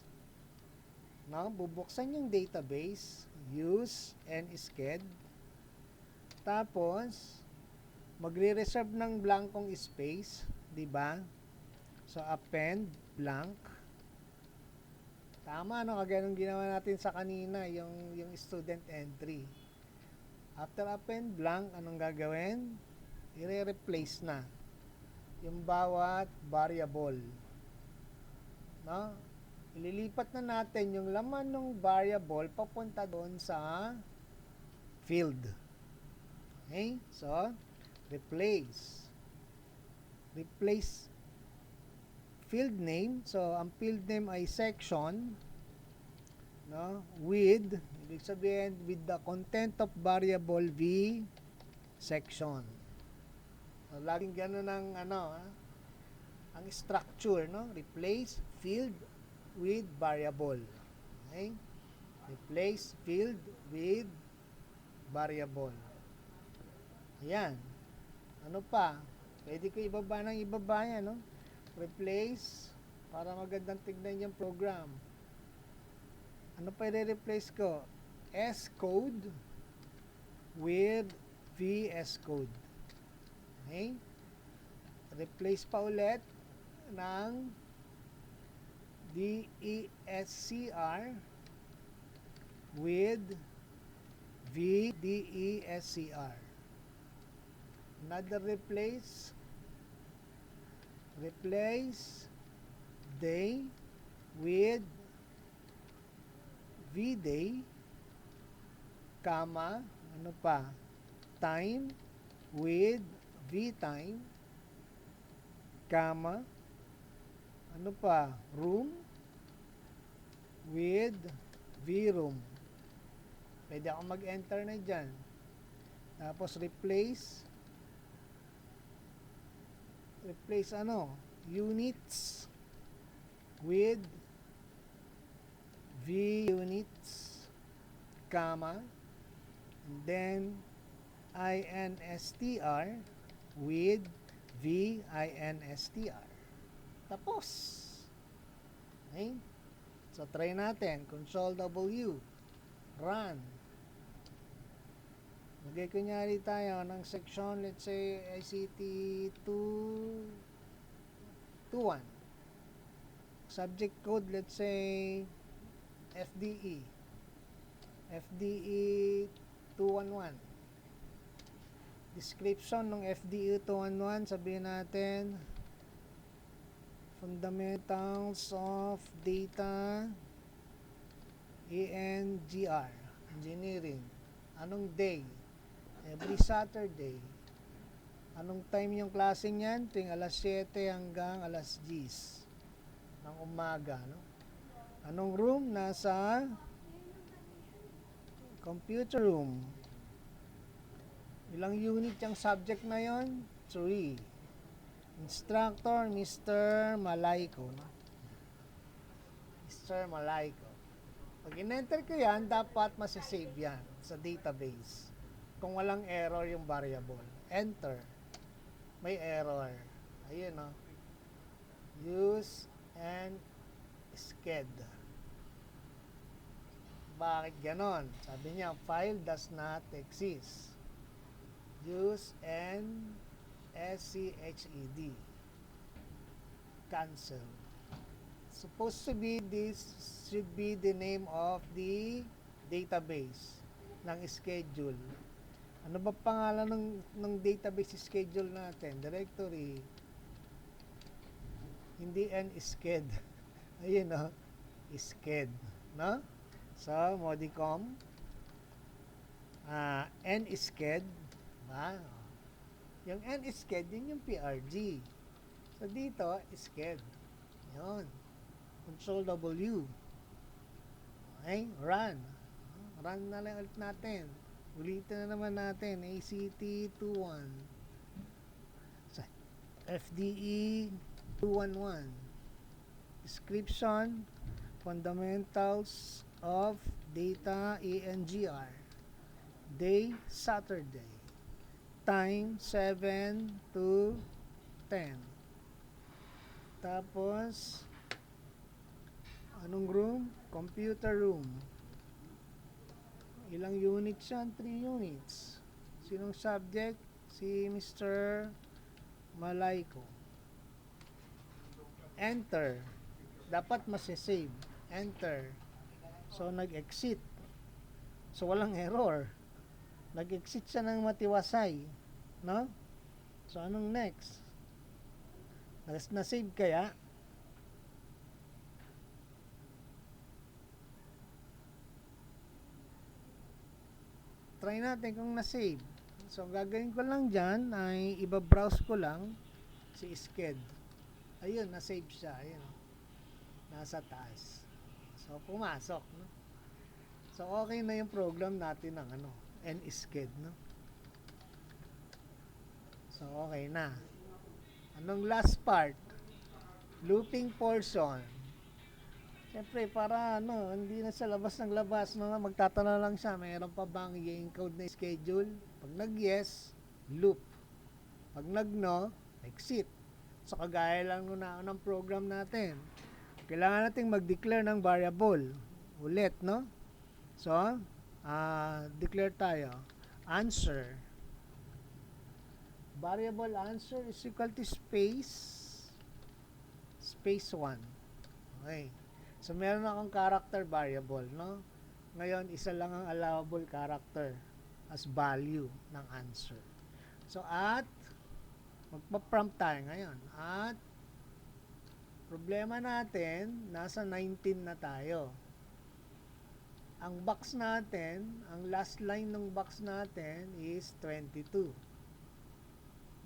No? Bubuksan yung database, use and sked. Tapos, magre-reserve ng blankong space, di ba? So, append blank. Tama, no? Kagaya nung ginawa natin sa kanina, yung student entry. After append blank, anong gagawin? I-replace na yung bawat variable. No? Ililipat na natin yung laman ng variable papunta doon sa field. Okay? So, replace field name. So, ang field name ay section, no? With, ibig sabihin, with the content of variable V section. So, laging gano'n ang ang structure, no? Replace field with variable. Okay? Replace field with variable. Ayan. Ano pa? Pwede ko ibaba yan, no? Replace, para magandang tignan yung program. Ano pa i-replace ko? S code with VS code. Okay? Replace pa ulit ng DESCR with VDESCR. Another replace day with VDay, comma, ano pa, time with VTime, comma, ano pa, room with VRoom. Pwede ako mag-enter na dyan. Tapos replace ano, units with VUnits, comma, and then INSTR with VINSTR. Tapos. Okay? So, try natin. Control W. Run. Magay kunyari tayo ng section, let's say, ICT 221. Subject code, let's say, FDE. FDE 211. Description ng FDE 211, sabihin natin, Fundamentals of Data ENGR, Engineering. Anong day? Every Saturday. Anong time yung klase niyan? Tuwing alas 7 hanggang alas 10 ng umaga, no? Anong room? Nasa computer room. Ilang unit yung subject na yon? 3. Instructor, Mr. Malaiko, no? Mr. Malaiko. Pag in-enter ko yan, dapat masisave yan sa database. Kung walang error yung variable. Enter. May error. Ayun, no? Use and sked. Bakit ganon? Sabi niya, file does not exist. Use and SCHED. Cancel. Supposed to be, this should be the name of the database ng schedule. Ano ba pangalan ng database schedule natin? Directory. Hindi NSCHED. Ayun, no? SCHED. No? So, Modicom. NSCHED. Diba? Yung NSCHED, yun yung PRG. So, dito, SCHED. Yun. Control W. Okay? Run. Run na lang ulit natin. Ulitin na naman natin. ACT 21. FDE 211. Description. Fundamentals of Data ENGR. Day, Saturday. Time, 7 to 10. Tapos, anong room? Computer room. Ilang units yan? 3 units. Sinong subject? Si Mr. Malaiko. Enter. Dapat masisave. Enter. So, nag-exit. So, walang error. Nag-exit siya ng matiwasay. No? So, anong next? Na-save kaya? Try natin kung na-save. So, gagawin ko lang dyan ay iba-browse ko lang si SCHED. Ayun, na-save siya. Ayun. Nasa taas. So, pumasok. No? So, okay na yung program natin ng NSCHED. No? So, okay na. Anong last part? Looping portion. Siyempre, para hindi na sa labas ng labas, magtatanong lang siya, mayroon pa bang i-encode na schedule? Pag nag-yes, loop. Pag nag-no, exit. So, kagaya lang ng program natin. Kailangan nating mag-declare ng variable. Ulit, no? So, declare tayo. Answer. Variable answer is equal to space 1. Okay. So, meron akong character variable, no? Ngayon, isa lang ang allowable character as value ng answer. So, at, magpa-prompt tayo ngayon. At, problema natin, nasa 19 na tayo. Ang box natin, ang last line ng box natin is 22.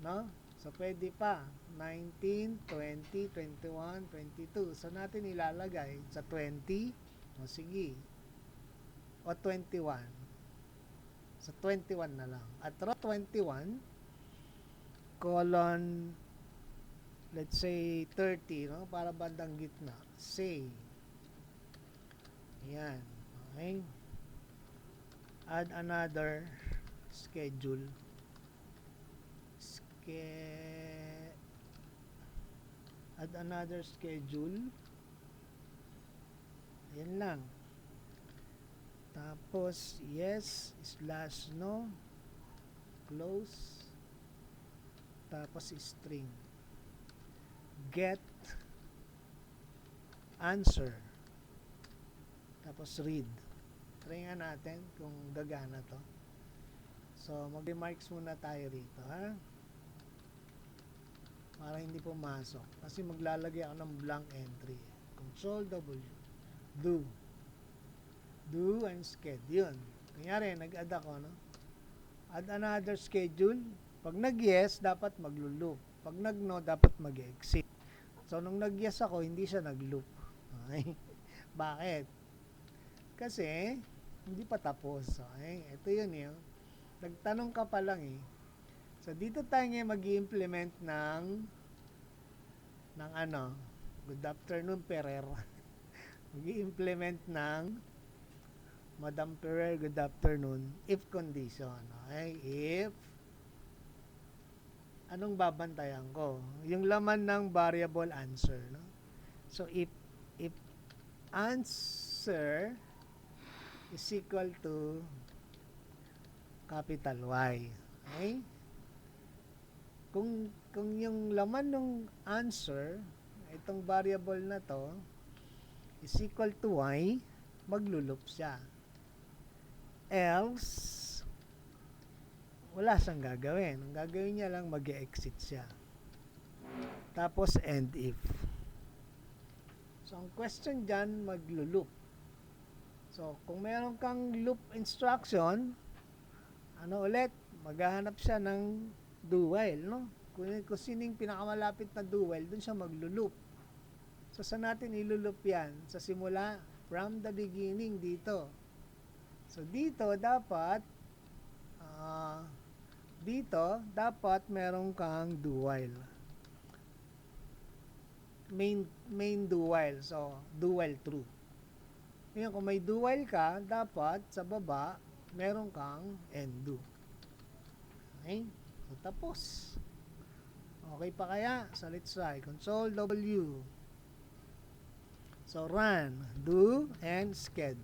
No? So, pwede pa. 19, 20, 21, 22. So, natin ilalagay sa 20. O, sige. O, 21. Sa 21 na lang. At row 21, colon, let's say, 30, no? Para bandang gitna. Say. Ayan. Okay. Add another schedule. Add another schedule. Ayan lang. Tapos, yes, slash no, close, tapos string. Get answer. Tapos read. Try nga natin kung gagana to. So, mag-remarks muna tayo rito, ha? Para hindi pumasok. Kasi maglalagay ako ng blank entry. Control W. Do. Do and schedule. Yun. Kunyari, nag-add ako, no? Add another schedule. Pag nag-yes, dapat maglo-loop. Pag nag-no, dapat mag-exit. So, nung nag-yes ako, hindi siya nag-loop. Okay? Bakit? Kasi, hindi pa tapos. Okay? Ito yun eh. Nagtanong ka pa lang eh. So, dito tayo ngayon mag-i-implement ng ano, good afternoon, Perer. Mag-i-implement ng Madam Perer, good afternoon, if condition. Okay? If, anong babantayan ko? Yung laman ng variable answer. No? So, if answer is equal to capital Y. Okay? Kung yung laman ng answer, itong variable na to, is equal to Y, maglulup siya. Else, wala siyang gagawin. Ang gagawin niya lang, mag-exit siya. Tapos, end if. So, ang question dyan, maglulup. So, kung meron kang loop instruction, ano ulit, maghahanap siya ng do while, no? Kung sining pinakamalapit na do while, dun siya maglulup. So, saan natin ilulup yan? Sa simula, from the beginning, dito. So, dito, dapat meron kang do while. Main do while. So, do while true. Ngayon, kung may do while ka, dapat sa baba, meron kang end do. Okay? So, tapos. Okay pa kaya? So, let's try. Control W. So, run, do, and sched.